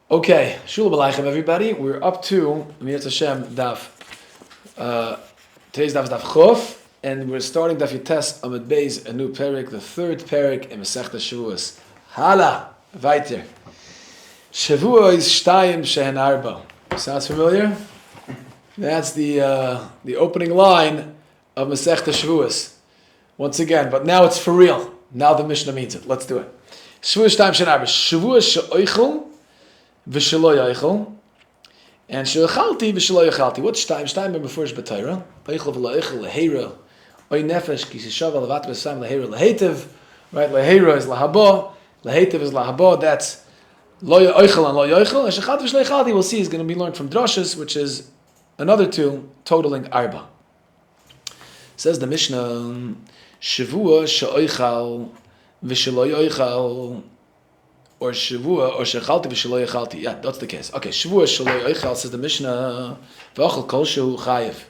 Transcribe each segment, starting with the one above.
Okay, Shula B'Alaichem, everybody. We're up to Mirat Hashem Daf. Today's Daf is Daf Chof, and we're starting Daf Yotes Amud Beis, a new parak, the third parak in Masechta Shevuos. Hala, weiter. Shevuos Shtayim Shehen Arba. Sounds familiar? That's the opening line of Masechta Shevuos. Once again, but now it's for real. Now the Mishnah means it. Let's do it. Shevuos Shtayim Shehen Arba. Shevuos She'oichel V'shelo yochel, and she'ochalti v'shelo yochalti. What's shtayim? Shtayim before b'tayra. Oichel v'lo oichel leheira. Oy nefesh ki sheshava levat v'sam leheira lehetiv. Right, leheira is lahaba. Lehetiv is lahaba. That's lo oichel and lo yochel. And she'ochalti v'shelo yochalti, we'll see, is going to be learned from drashas, which is another two, totaling arba. Says the Mishnah, Shavua she'oichal v'shelo yochel. Or Shavua, or Shechalti v'shelo yechalti. Yeah, that's the case. Okay, Shavua shelo yechal, says the Mishnah, v'achal kol shehu chayiv.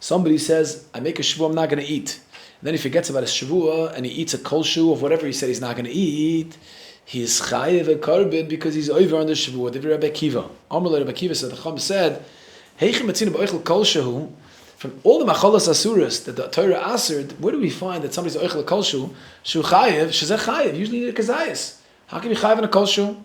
Somebody says, I make a Shavua, I'm not going to eat. And then he forgets about his Shavua, and he eats a kol shehu of whatever he said he's not going to eat. He is chayiv a karbid because he's over on the Shavua. Divrei Rabbi Kiva. Amar Rabbi Kiva said, the Chum said, Heichem etzinu b'oichel kol shehu. From all the macholas asuras that the Torah asered, where do we find that somebody's oichel kol shehu? Shu chayiv, shezeh chayiv, usually need a kazayas. How can you chayiv in a kol shu?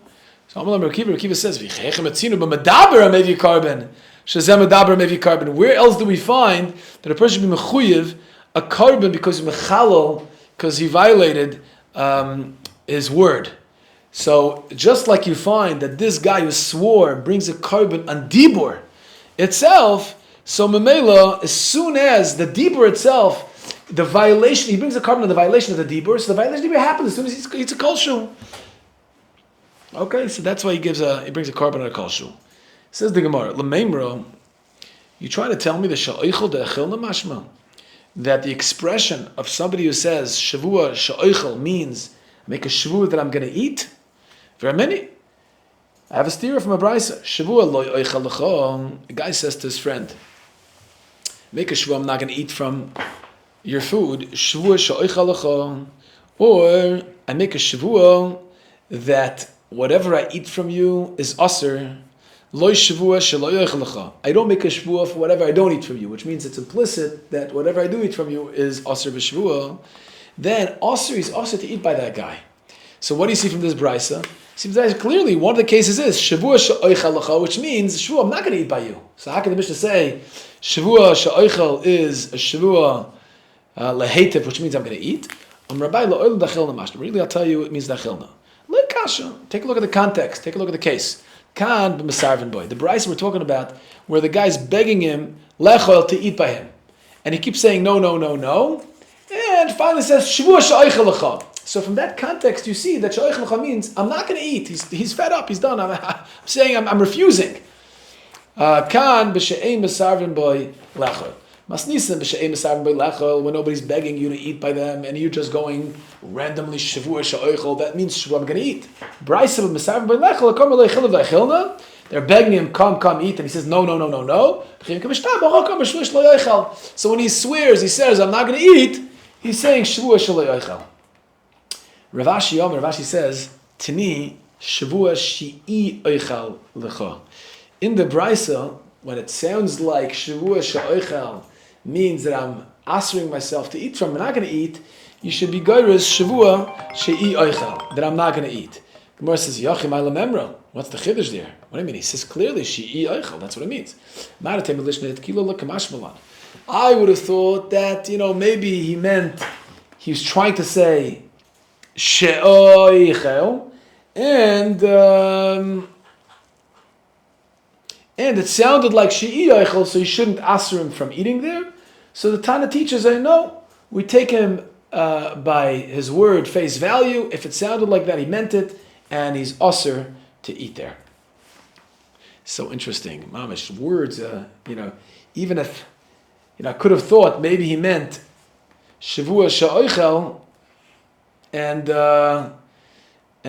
So Rabbi Kiva says, "V'chechem etzinu b'medaber amevi carbon, shezeh medaber amevi carbon." Where else do we find that a person should be mechuyev a carbon because mechalal, because he violated his word? So just like you find that this guy who swore brings a carbon on dibur itself, so memela, as soon as the dibur itself, the violation, he brings a carbon on the violation of the dibur, so the violation of the dibur happens as soon as he eats a kol shu. Okay, so that's why he brings a carbon on a kol shu. Says the Gemara, L'meimro, you try to tell me the sha'oichel de'echilna mashma, that the expression of somebody who says shavua sha'oichel means make a shavua that I'm going to eat? Very many. I have a steer from a brisa. Shavua lo yoichel lecho. A guy says to his friend, make a shavua, I'm not going to eat from your food. Shavua sha'oichel lecho. Or I make a shavua that whatever I eat from you is aser. Lo shavua shelo yochel lecha. I don't make a shavua for whatever I don't eat from you, which means it's implicit that whatever I do eat from you is aser b'shavua. Then aser is aser to eat by that guy. So what do you see from this brisa? Seems that clearly one of the cases is shavua she'oichel lecha, which means shavua I'm not going to eat by you. So how can the Mishnah say shavua she'oichel is a shavua lehetiv, which means I'm going to eat? Rabbi Yoel Gold, really I'll tell you it means dachilna. Take a look at the context. Take a look at the case. Kan b'mesarvin boy. The brisa we're talking about, where the guy's begging him lechol to eat by him, and he keeps saying no, no, no, no, and finally says shavua she'oichel lecha. So from that context, you see that she'oichel lecha means I'm not going to eat. He's fed up. He's done. I'm saying I'm refusing. Kan b'she'ein mesarvin boy lechol. Masnisim b'she'ein mesarvin boy lechol, when nobody's begging you to eat by them, and you're just going randomly shavua she'oichel, that means shavua I'm going to eat. Brisa b'mesarvin boy lechol, akam leichel v'echilna. They're begging him, come eat, and he says no, no, no, no, no. So when he swears, he says I'm not going to eat, he's saying shavua shelo yochel. Ravashi says tini shavua shi'i oichel lecha. In the brisa, when it sounds like shavua she'oichel means that I'm asking myself to eat from, I'm not going to eat, you should be goyrus shavua she'i oichel, that I'm not going to eat. Gemara says, Yachim ayla memra. What's the chiddush there? What do you mean? He says clearly she'i oichel. That's what it means. I would have thought that, maybe he meant, he was trying to say she'oichel, and it sounded like she'i oichel, so you shouldn't answer him from eating there. So the Tana teachers say, no, we take him by his word, face value. If it sounded like that, he meant it, and he's usher to eat there. So interesting. Mamish, words, even if, I could have thought maybe he meant shavua she'oichel, and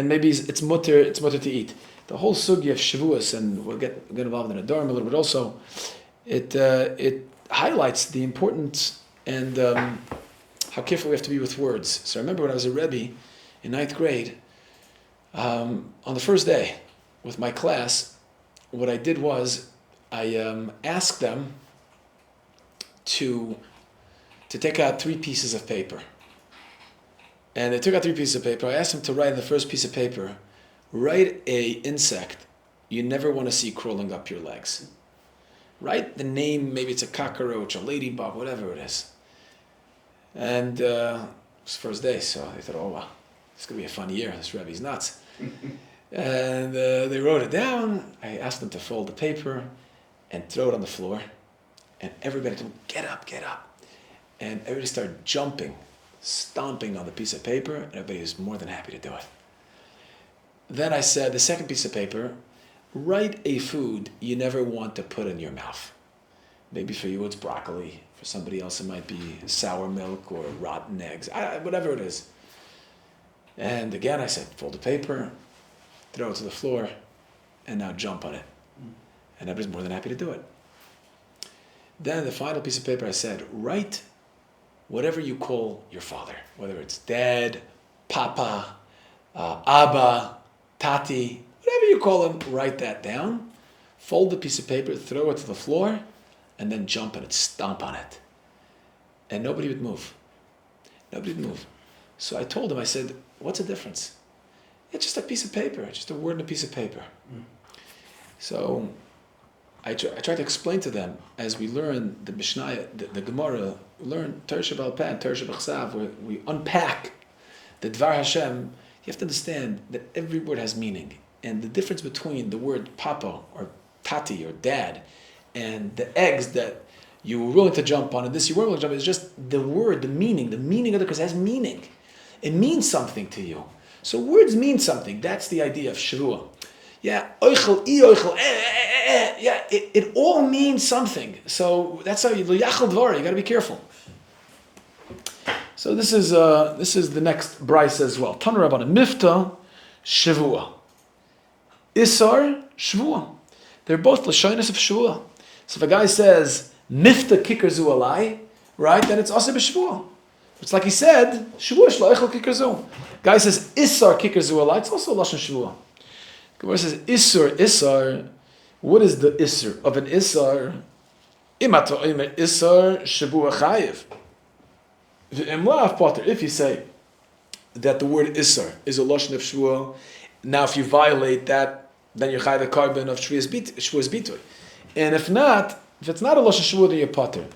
maybe it's mutter to eat. The whole sugya of Shevuos, and we'll get involved in a dharma a little bit also, it highlights the importance and how careful we have to be with words. So I remember when I was a Rebbe in 9th grade, on the first day, with my class, what I did was I asked them to take out 3 pieces of paper. And they took out 3 pieces of paper. I asked them to write on the first piece of paper, write a insect you never want to see crawling up your legs. Write the name, maybe it's a cockroach, a ladybug, whatever it is. And it was the first day, so they thought, oh wow, this is going to be a fun year. This Rebbe's nuts. And they wrote it down. I asked them to fold the paper and throw it on the floor. And everybody told me, get up, get up. And everybody started jumping, stomping on the piece of paper, and everybody was more than happy to do it. Then I said, the second piece of paper, write a food you never want to put in your mouth. Maybe for you it's broccoli. For somebody else it might be sour milk or rotten eggs, whatever it is. And again I said, fold the paper, throw it to the floor, and now jump on it. And everybody's more than happy to do it. Then the final piece of paper I said, write whatever you call your father, whether it's dad, papa, abba, tati, whatever you call him, write that down, fold the piece of paper, throw it to the floor, and then jump on it, stomp on it. And nobody would move. Nobody would move. So I told him, I said, what's the difference? It's just a piece of paper, just a word in a piece of paper. So I tried to explain to them, as we learn the Mishnah, the Gemara, we learn Torah Sheba'al Peh and Torah Shebachsav, where we unpack the Dvar Hashem. You have to understand that every word has meaning. And the difference between the word papa or tati or dad and the eggs that you were willing to jump on and this you weren't willing to jump on is just the word, the meaning of it, because it has meaning. It means something to you. So words mean something. That's the idea of Shevuos. Yeah, oichel, oichel, yeah, it all means something. So that's how you yachal dvar. You got to be careful. So this is the next brisa as well. Tana Rabbanan Mifta Shevuos. Isar Shevuos. They're both lashonos of Shevuos. So if a guy says Mifta kicker zu alai, right, then it's also b'Shevuos. It's like he said Shevuos shloichel kicker zu. Guy says Isar kicker zu alai. It's also lashon Shevuos. Gemara says Isar. What is the Isar of an Isar? Imato oimer Isar Shevuos chayiv. If you say that the word Isar is a lashon of Shevuos, now if you violate that, then you're chayiv the carbon of Shevuos bitoy. And if it's not a lashon Shevuos, then you're potter.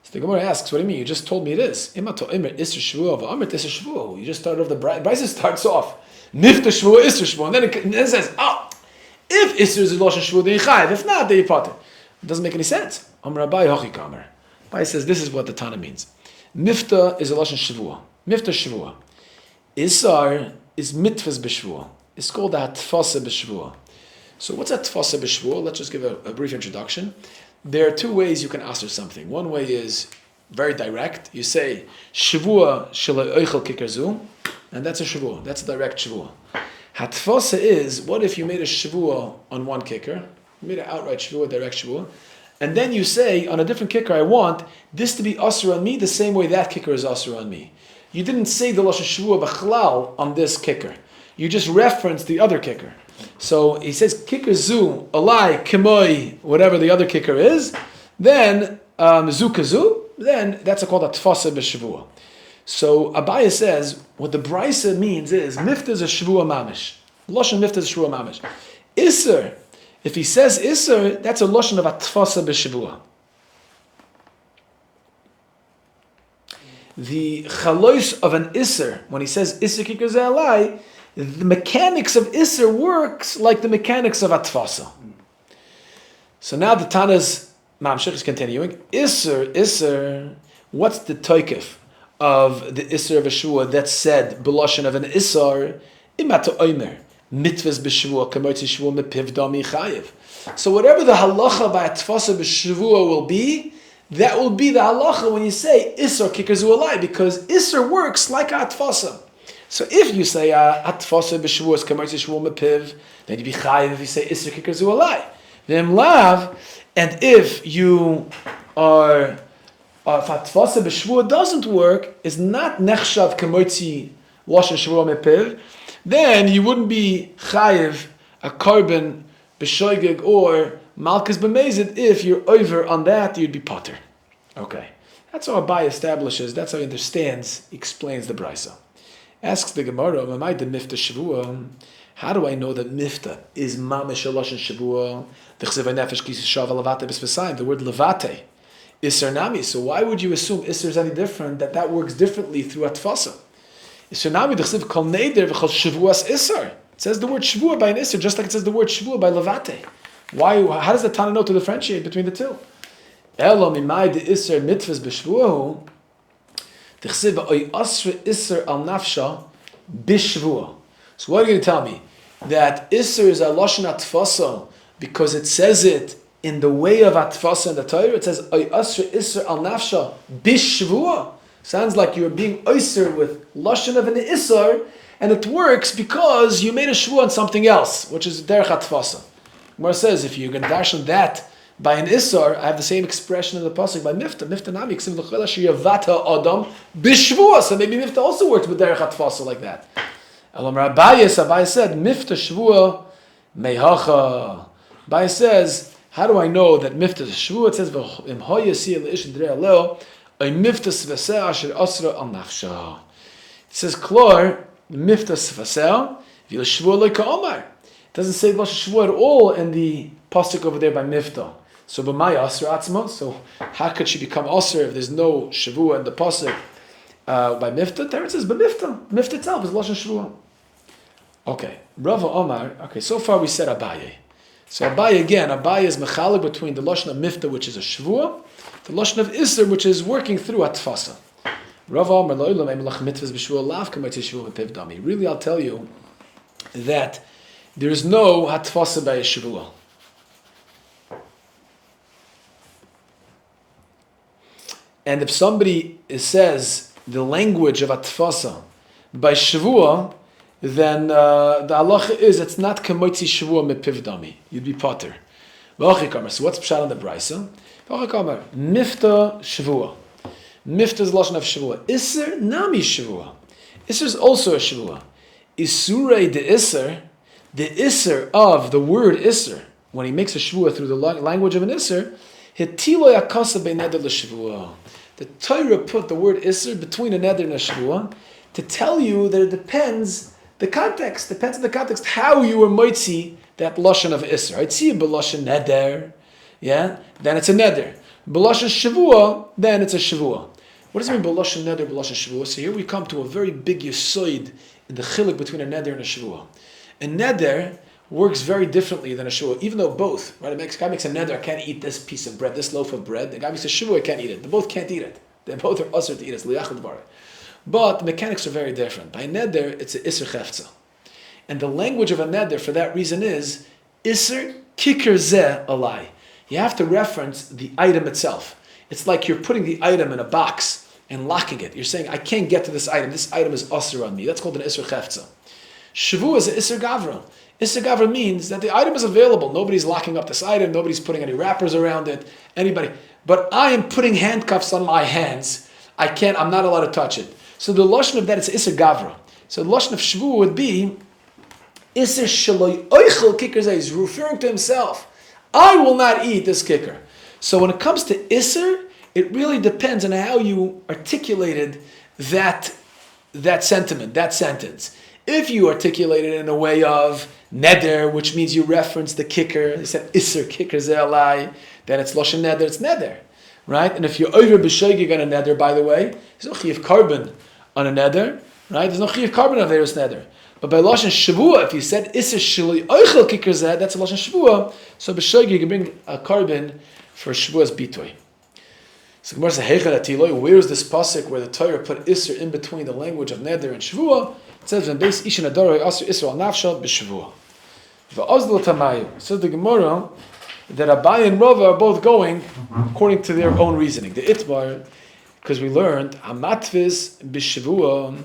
So the Gemara asks, what do you mean? You just told me it is. Imato oimer Isar Shevuos v'amrit Isar Shevuos. You just started off the brisa starts off Nifta Shevuos Isar Shevuos, and then it says, if Isar is a lashon Shevuos, then you're chayiv. If not, then you're potter. It doesn't make any sense. Rabbi Hochi Kamer. Rabbi says this is what the Tana means. Mifta is a lashon Shevuos. Mifta Shevuos. Isar is mitvas b'Shevuos. It's called a hatfasa b'Shevuos. So what's a hatfasa b'Shevuos? Let's just give a brief introduction. There are 2 ways you can answer something. One way is very direct. You say Shevuos shelo oichel kicker zu, and that's a Shevuos. That's a direct Shevuos. Hatfasa is, what if you made a Shevuos on one kicker? You made an outright Shevuos, direct Shevuos. And then you say, on a different kicker, I want this to be asur on me the same way that kicker is asur on me. You didn't say the lashon Shevuos b'chlal on this kicker. You just referenced the other kicker. So he says, kicker zu, alai, kimoi, whatever the other kicker is, then zu kazu, then that's called a tfasa b'Shevuos. So Abaya says, what the brisa means is, mifta is a Shevuos mamish. Lashon mifta is a Shevuos mamish. Isser, if he says Isser, that's a lashon of a tfasa b'Shevuos. The chalois of an Isser, when he says Isser kicker ze alai, the mechanics of Isser works like the mechanics of Atfasa. So now the Tana's Mamshech is continuing. Isser, what's the toikif of the Isser of a Shevuos that's said, b'lashon of an Isser, imata oimer, mitvas b'Shevuos, kamotzi Shevuos mepiv dami chayiv. So whatever the halacha by Atfasa b'Shevuos will be, that will be the halacha when you say Isser kicker zu alai, because Isser works like Atfasa. So if you say Atfasa b'Shevuos kamotzi Shevuos mepiv, then you be chayiv if you say Isser kicker zu alai. Then lav, and if you are if Atfasa b'Shevuos doesn't work, is not nechshav kamotzi lashon Shevuos mepiv, then you wouldn't be chayiv a carbon b'shoigig or malchus b'mezid. If you're over on that, you'd be potter. Okay, that's how Abai establishes. That's how he understands. Explains the brisa. Asks the Gemara, "Mamai de mifta shavua." How do I know that mifta is mamish lashon shavua? The word levate isser nami. So why would you assume isser is any different? That works differently through atfasa. Isser nami d'chsev kol neder v'chol shavuas isser. It says the word shavua by an isser, just like it says the word shavua by levate. Why? How does the Tana know to differentiate between the two? Elo mimai de isser mitvas b'shvuahu. D'chsev oy asra isser al nafsha b'shvua. So what are you going to tell me? That isser is a lashon atfasa because it says it in the way of atfasa in the Torah. It says oy asra isser al nafsha b'shvua. Sounds like you're being isser with lashon of an isser, and it works because you made a shvua on something else, which is derech atfasa. Gemara says if you're going to darshan that by an isser, I have the same expression in the pasuk by mifta. Mifta nami ksiv l'chela sheyavata adam b'shvua. So maybe mifta also works with derech atfasa like that. Elam Abai said, Mifta Shvua Mehacha. Abai says, how do I know that Mifta is Shvua? It says, Im hoyasi le'ish d'rei leo, a Mifta svaseh asher asra al nafsha. It says, Klor, Mifta svaseh, v'il Shvua leika omar. It doesn't say Lash Shvua at all in the pasuk over there by Mifta. So, b'may asra atzma. So, how could she become asra if there's no Shvua in the pasuk by Mifta? There it says, but Mifta itself is Lashon Shvua. Okay, Rava Omar. Okay, so far we said Abaye. So Abaye is mechalik between the lashon of mifta, which is a shvua, the lashon of isser, which is working through atfasa. Rava Omar lo'ilam emelach mitzvahs b'shvua lav k'mayt shvua b'pivdami. Really, I'll tell you that there is no atfasa by a shvua. And if somebody says the language of atfasa by shvua, then the halacha is it's not k'moitzi shavua mepivdami. You'd be potter. So what's pshat on the brisa? Mifta shavua. Mifta is lashon of shavua. Isser nami shavua. Isser is also a shavua. Isurei de isser, the isser of the word isser, when he makes a shavua through the language of an isser, hitilo yakasa beineder l'shavua. The Torah put the word isser between a neder and a shavua to tell you that it depends. The context depends on the context how you were moitzi that lashon of isser. I'd see a b'lashon neder, yeah, then it's a neder. B'lashon shavua, then it's a shavua. What does it mean b'lashon neder, b'lashon shavua? So here we come to a very big yisoid in the chiluk between a neder and a shavua. A neder works very differently than a shavua, even though both, right? A guy makes a neder, I can't eat this piece of bread, this loaf of bread. The guy makes a shavua, I can't eat it. They both can't eat it. They both are usher to eat it. It's liyachad bar. But the mechanics are very different. By neder, it's an isser chefza. And the language of a neder, for that reason, is isser kiker zeh alai. You have to reference the item itself. It's like you're putting the item in a box and locking it. You're saying, I can't get to this item. This item is usher on me. That's called an isser chefza. Shavu is an isser gavra. Isser gavra means that the item is available. Nobody's locking up this item. Nobody's putting any wrappers around it. Anybody. But I am putting handcuffs on my hands. I'm not allowed to touch it. So the lashon of that is isser gavra. So the lashon of shvu would be isser shaloi oichel kicker zeh. He's referring to himself. I will not eat this kicker. So when it comes to isser, it really depends on how you articulated that sentiment, that sentence. If you articulate it in a way of neder, which means you reference the kicker, they said isser kicker zeh alai, then it's lashon neder, it's neder. Right? And if you're over b'shoigig on a neder, by the way, there's no chiyuv carbon on a neder, right? There's no chiyuv carbon on Averos neder. But by lashon shavua, if you said isser shaloi oichel kicker zeh, that's a lashon shavua. So b'shoigig you can bring a carbon for shavua's bitoy. So Gemara says, heichad atiloi, where is this pasuk where the Torah put isser in between the language of neder and shavua? It says, "When beis ishin adoroi asur isser al nafsha b'shavua." V'ozdel tamayu. So the Gemara that Abai and Rava are both going according to their own reasoning. The Itbar, because we learned Amatvis b'Shavua.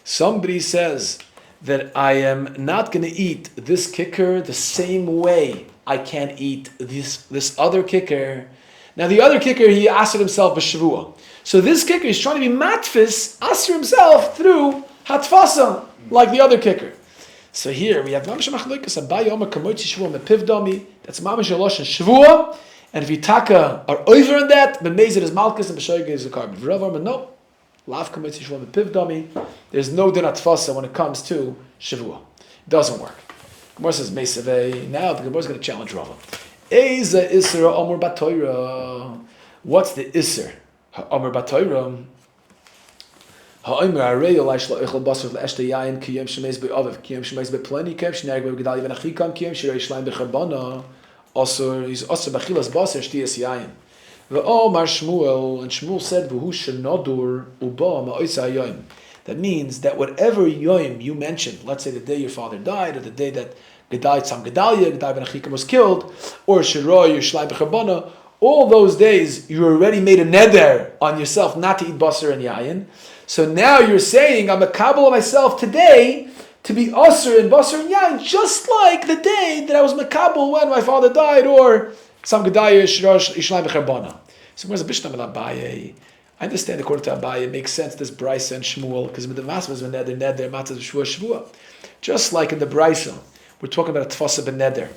Somebody says that I am not going to eat this kicker the same way I can't eat this other kicker. Now the other kicker he asked himself b'Shavua. So this kicker is trying to be matfis, asked himself through hatfasa like the other kicker. So here we have mamash machlokas Abaye Omer kamoitzi Shevuos mepivdami. That's mamash loshen Shevuos. And if you taka are over on that, b'mezid is malchus and b'shoyge is a carbon. Rav Omer no. Lav kamoitzi Shevuos mepivdami. There's no din atfasa when it comes to Shevuos. It doesn't work. Gemara says meisavei. Now the Gemara is going to challenge Rava. Eza iser Omer batoira. What's the iser? Omer batoira. Ha'omer arei olay shlo echol basar le'eshte yayin kiyem shemeis be'aviv kiyem shemeis be'pleni kiyem shenareg be'gedali v'nachikam kiyem shirei shleim b'charbana osur is osur b'chilas basar shtiyas yayin v'omar Shmuel, and Shmuel said v'hu shenodur uba ma'oisa yayin. That means that whatever yoim you mentioned, let's say the day your father died, or the day that Gedai Tzam Gedalia, Gedai v'nachikam was killed, or shiroi shleim b'charbana, all those days you already made a neder on yourself not to eat basar and yayin. So now you're saying, I'm a kabbalah myself today to be usher in basar and yain, just like the day that I was makabel when my father died, or some gedaya ishlayim b'charbana. So where's the Bishnam and Abaye? I understand according to Abaye, it makes sense this Brisa and Shmuel, because with the Mas was neder, matzah shvua. Just like in the Brisa, we're talking about a tfasa ben neder.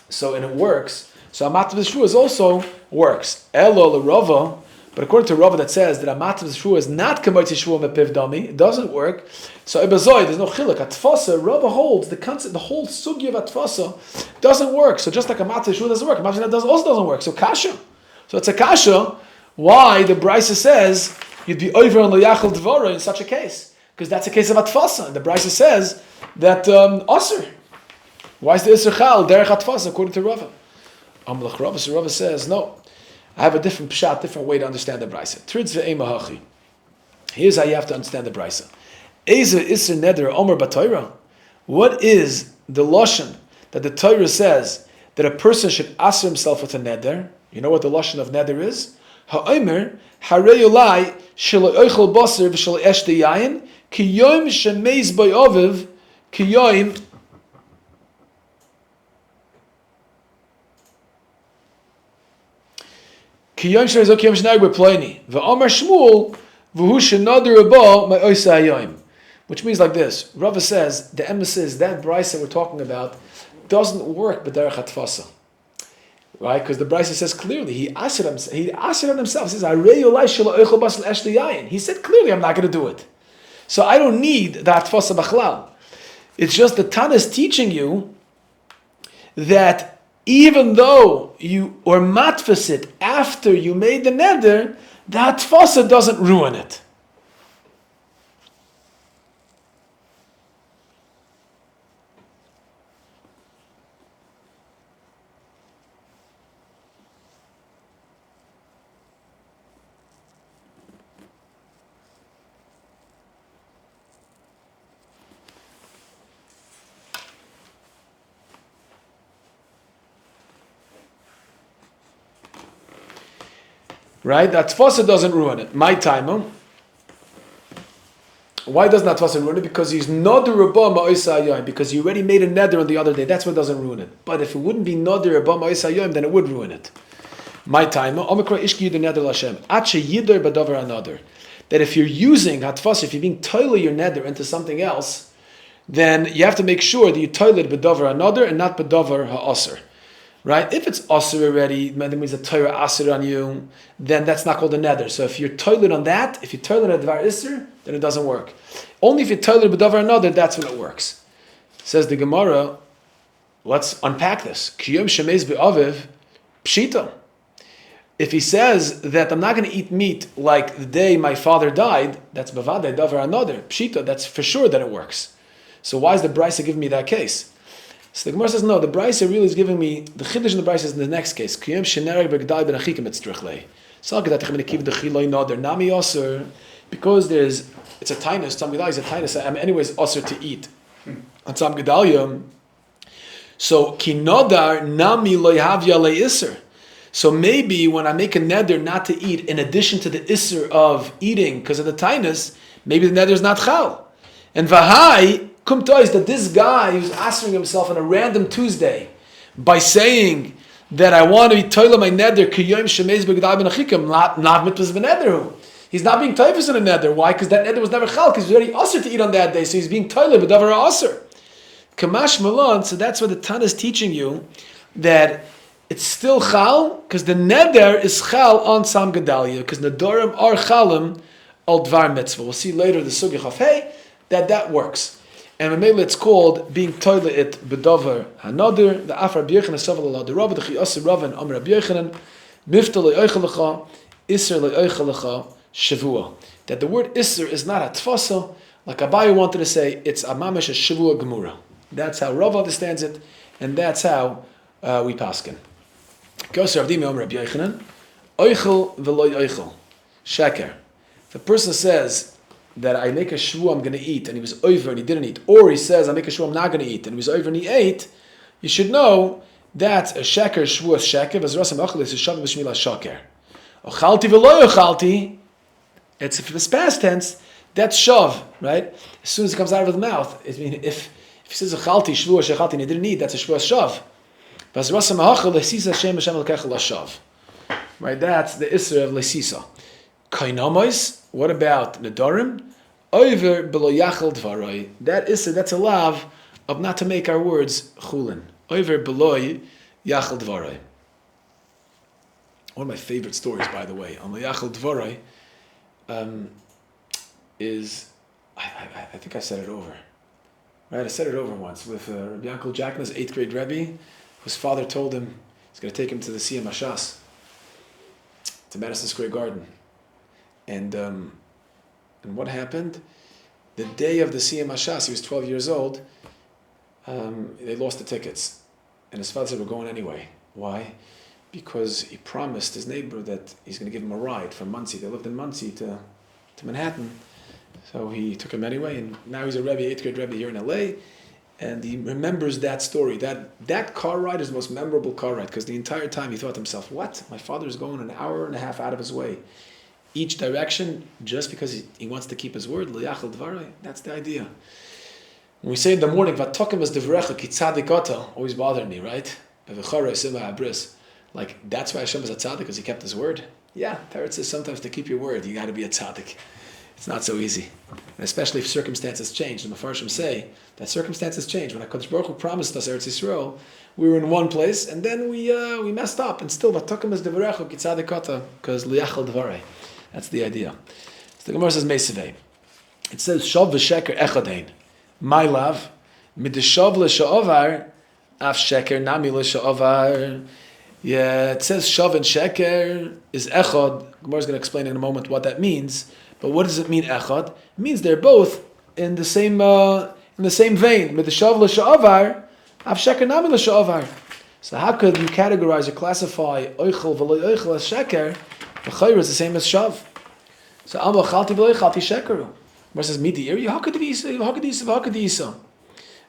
So, and it works. So Amativ Shvua also works. Elo l'Rava. But according to Rava that says that Amativ Shvua is not Kamoitzi Shvua mepivdami, it doesn't work. So Ibazoi, there's no chiluk. Atfasa, Rava holds the concept, the whole sugi of Atfasa doesn't work. So just like Amativ Shvua doesn't work, Amativ also doesn't work. So kasha. So it's a kasha. Why the Brisa says you'd be over on Loyachal Dvora in such a case? Because that's a case of Atfasa. And the Brisa says that Asr. Why is the Isr Chal derech Atfasa according to Rava? Amlach Rava. So Rava says no. I have a different pshat, different way to understand the brisa. Tritz ve'ema hachi. Here's how you have to understand the brisa. Eza iser neder omer b'Torah. What is the lashon that the Torah says that a person should aser himself with a neder? You know what the lashon of neder is? Ha'omer harei olai shelo oichel basar v'shelo eshte yayin ki yom shemeiz b'oviv ki yom which means like this. Rava says the emphasis that brisa we're talking about doesn't work b'derech hatfasa, right? Because the brisa says clearly he asked on himself. He says he said clearly I'm not going to do it, so I don't need the hatfasa b'chlal. It's just the Tana is teaching you that even though you or matfas it after you made the neder, the hatfasa doesn't ruin it. Right? That tfasa doesn't ruin it. My timer. Why doesn't that tfasa ruin it? Because he's noder rabba ma'oisa hayom. Because he already made a neder on the other day. That's what doesn't ruin it. But if it wouldn't be noder rabba ma'oisa hayom, then it would ruin it. My timer. Omikra ishki yidur neder l'Hashem. Ache yidur b'davar another. That if you're using hatfasa, if you're being toilet your neder into something else, then you have to make sure that you toilet b'davar another and not b'davar ha'aser. Right? If it's asr already, that means a Torah asr on you, then that's not called a neder. So if you're toilet on that, if you toilet a dvar isr, then it doesn't work. Only if you toilet b'davar another, that's when it works. Says the Gemara, let's unpack this. Kiyom shemeiz be'aviv, pshita. If he says that I'm not going to eat meat like the day my father died, that's bavadei davar another. Pshita, that's for sure that it works. So why is the Brisa giving me that case? So the Gemara says, no, the Brisa really is giving me, the Chiddush in the Brisa is in the next case. Kiyom shenereg b'gdai b'nachikim etztrichlei. Because it's a tainus, Tzam Gedalia is a tainus, I'm anyways osir to eat. On Tzam Gedalia, so ki nodar nami lo yhavya le iser. So maybe when I make a neder not to eat, in addition to the iser of eating, because of the tainus, maybe the neder is not chal. And vahai, kumta is that this guy who's answering himself on a random Tuesday by saying that I want to be toilet my neder kiyom shemeiz b'gdai b'nachikim, not mitzvahs b'neder. He's not being toifus in a neder. Why? Because that neder was never chal, because he's already usher to eat on that day, so he's being toilet b'davar usher. Kamash Malon, so that's what the Tana is teaching you, that it's still chal, because the neder is chal on Sam Gedalia, because nedorim are chalim al dvar mitzvah. We'll see later the Sugi Chafei that works. And Mamela it's called being toile it bedover hanadir, the Afar Rabbi Yochanan Saval Allah, the Rabbi, the Chiyasa Ravan, Amr Rabbi Yochanan, Mifta le'oichelecha, Isser le'oichelecha, Shevuos. That the word Isser is not a tfasa, like Abaye wanted to say, it's a mamash a Shevuos gemura. That's how Rav understands it, and that's how we paskin. Goes Rav Dimi Amr Rabbi Yochanan, Oichel v'loy oichel, sheker. If a person says that I make a shvu I'm going to eat, and he was over and he didn't eat, or he says I make a shvu I'm not going to eat, and he was over and he ate, you should know that a sheker shvu is sheker, v'zrasam achel is shav b'shmila shaker. Ochalti v'loy ochalti, it's if it's past tense, that's shav, right? As soon as it comes out of the mouth, I mean, if he says ochalti shvu shechalti and he didn't eat, that's a shvu shav. V'zrasam achel lesisa Hashem Hashem l'kech l'shav. Right, that's the isra of lesisa. Kainamos. What about nedarim? Over below yachal dvarai. That is that's a lav of not to make our words chulin. Over below yachal dvarai. One of my favorite stories, by the way, on the yachal dvarai, is I think I said it over. Right, I said it over once with Rabbi Yoel Gold, his 8th grade Rebbe, whose father told him he's going to take him to the Siyam Hashas, to Madison Square Garden. And what happened? The day of the Siyam Hashas, he was 12 years old, they lost the tickets. And his father said, we're going anyway. Why? Because he promised his neighbor that he's going to give him a ride from Monsey. They lived in Monsey to Manhattan. So he took him anyway, and now he's a Rebbe, 8th grade Rebbe here in LA, and he remembers that story. That car ride is the most memorable car ride, because the entire time he thought to himself, what? My father's going an hour and a half out of his way each direction, just because he wants to keep his word, liyachal dvarai. That's the idea. When we say in the morning, vatokim es devrecha ki tzadikata, always bothered me, right? Like, that's why Hashem is a tzaddik, because he kept his word. Yeah, Teretz says sometimes to keep your word, you got to be a tzaddik. It's not so easy. And especially if circumstances change. The Mefarshim say that circumstances change. When HaKadosh Baruch Hu promised us Eretz Yisrael, we were in one place, and then we messed up, and still, vatokim es devrecha ki tzadikata, because liyachal dvarai. That's the idea. So the Gemara says Meisavei. It says Shav v'sheker echadein. My love, midishav l'sha'ovar, af sheker nami l'sha'ovar. Yeah, it says Shav and sheker is echad. Gemara is going to explain in a moment what that means. But what does it mean echad? It means they're both in the same vein. Midishav l'sha'ovar, af sheker nami l'sha'ovar. So how could you categorize or classify oichel v'lo oichel as sheker? The chayr is the same as shav. So Alma chalti v'lo chalti shekeru. Where says midi iri hakadisa.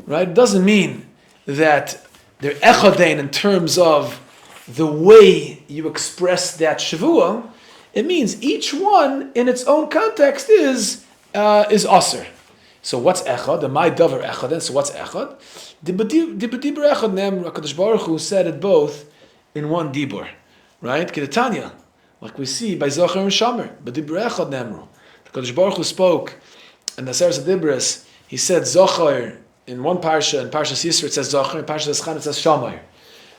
Right? It doesn't mean that they're echadein in terms of the way you express that shavua. It means each one in its own context is aser. So what's echad? The my davar echad. So what's echad? The dibur echad nem HaKadosh Baruch Hu said it both in one dibur. Right? Kedetanya. Like we see by Zocher and Shomer, but Dibur Echad Nemru. The Kodesh Baruch Hu spoke, and the Seres Dibris, he said Zocher in one parsha, in Parshas Yisro it says Zocher, in Parshas Eschan it says Shomer.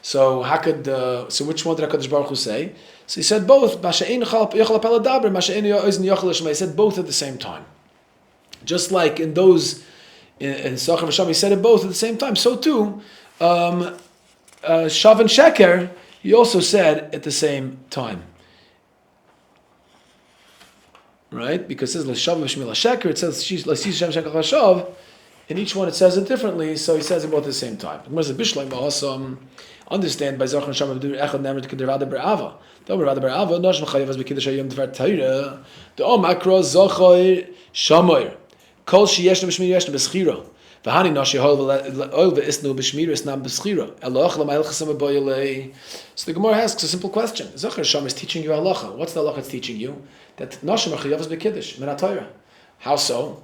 So how could so which one did Kodesh Baruch Hu say? So he said both. He said both at the same time. Just like in those in Zocher and Shomer, he said it both at the same time. So too, Shav and Sheker, he also said at the same time. Right? Because it says l'shav v'shmil sheker, it says l'sis shem sheker l'shav. In each one it says it differently, so he says it both at the same time. Understand by Zocher and Shomer echad nemer to kedervada berava. The Omer vada berava nosh mechayev as bekidush hayom dvar Torah. The Omakro Zocher Shomer kol sheyeshna b'shmir yeshna b'schira. V'hani nosh yehol oil v'isnu b'shmir isnam b'schira. Eloch l'mayel chesam b'boyelei. So the Gemara asks a simple question. Zocher and Shomer is teaching you halacha. What's the halacha it's teaching you? That noshim are chayavas b'kiddush min haTorah. How so?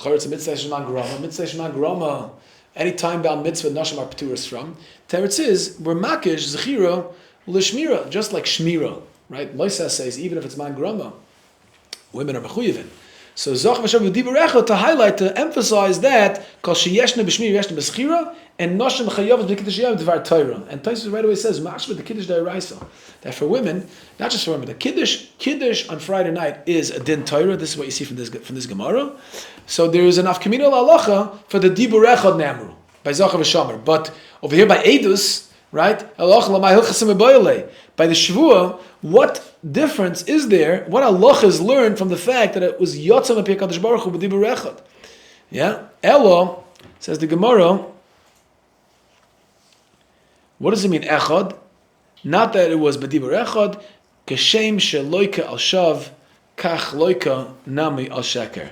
It's a mitzvah shman grama. Mitzvah shman grama. Any time-bound mitzvah noshim are p'turas from. Teretz is we're makish zechira l'shmira, just like shmira, right? Moisés says even if it's man grama, women are mechuyivin. So Zoch v'Shav v'Dibur Echad to highlight, to emphasize that Kol sheyeshna b'shmir yeshna b'schira and Noshem chayavos b'kiddush yom dvar Torah. And Tosfos right away says mashma the kiddush da'iraisa, that for women, not just for women, the kiddush on Friday night is a din Torah. This is what you see from this Gemara. So there is enough communal halacha for the Dibur Echad namru by Zoch v'Shamar. But over here by Eidus, right? By the Shevuos, what difference is there? What halacha is learned from the fact that it was Yotzam Api HaKadosh Baruch Hu b'Dibur Echad? Yeah? Elo, says the Gemara, what does it mean, Echad? Not that it was b'Dibur Echad, Keshem sheloika al shav, kach loika nami al sheker.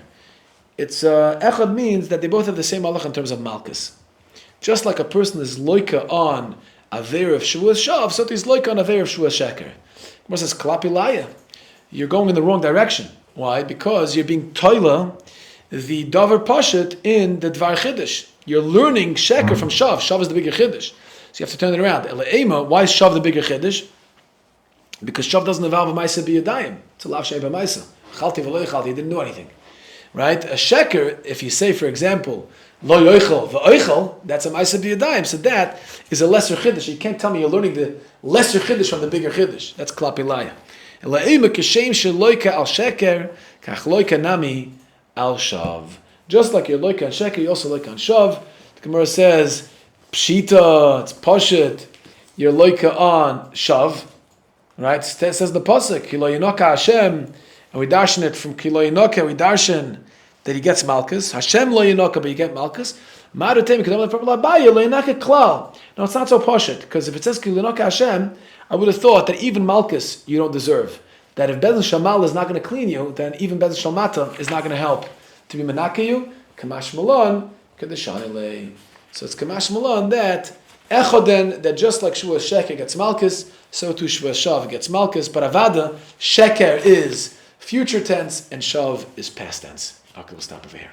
It's, Echad means that they both have the same halacha in terms of Malkus. Just like a person is loika on Aveir of Shevuos Shav, so he's loika on Aveir of Shevuos Sheker. What says Klapilaya? You're going in the wrong direction. Why? Because you're being toila the davar pashet in the dvar chiddush. You're learning sheker from shav. Shav is the bigger chiddush, so you have to turn it around. Elaima, why is shav the bigger chiddush? Because shav doesn't involve a ma'aseh b'yadayim. It's a lav shei b'ma'aseh. Chalti v'lo yichalti. He didn't do anything, right? A sheker, if you say, for example, lo yoichel v'oichel, that's a ma'aseh b'yadayim. So that is a lesser chiddush. You can't tell me you're learning the lesser chiddush from the bigger chiddush. That's klapilaya. Elaima kishem sheloika al sheker kach loika nami al shav. Just like you're loika on sheker, you also loika on shav. The Gemara says pshita, it's poshet. You're loika on shav, right? It says the pasuk kilo yinoka Hashem, and we darshan it from kilo yinoka. We darshan that he gets malchus. Hashem lo yinoka, but you get malchus. No, it's not so poshet, because if it says kilo yinoka Hashem, I would have thought that even malchus you don't deserve. That if Bezdin Shamal is not going to clean you, then even Bezdin Shalmata is not going to help to be menake you. Kamash Malon, Kedeshanile. So it's Kamash Malon that Echoden, that just like Shevuos Sheker gets malchus, so too Shevuos Shav gets malchus. But Avada, Sheker is future tense and Shav is past tense. Okay, we'll stop over here.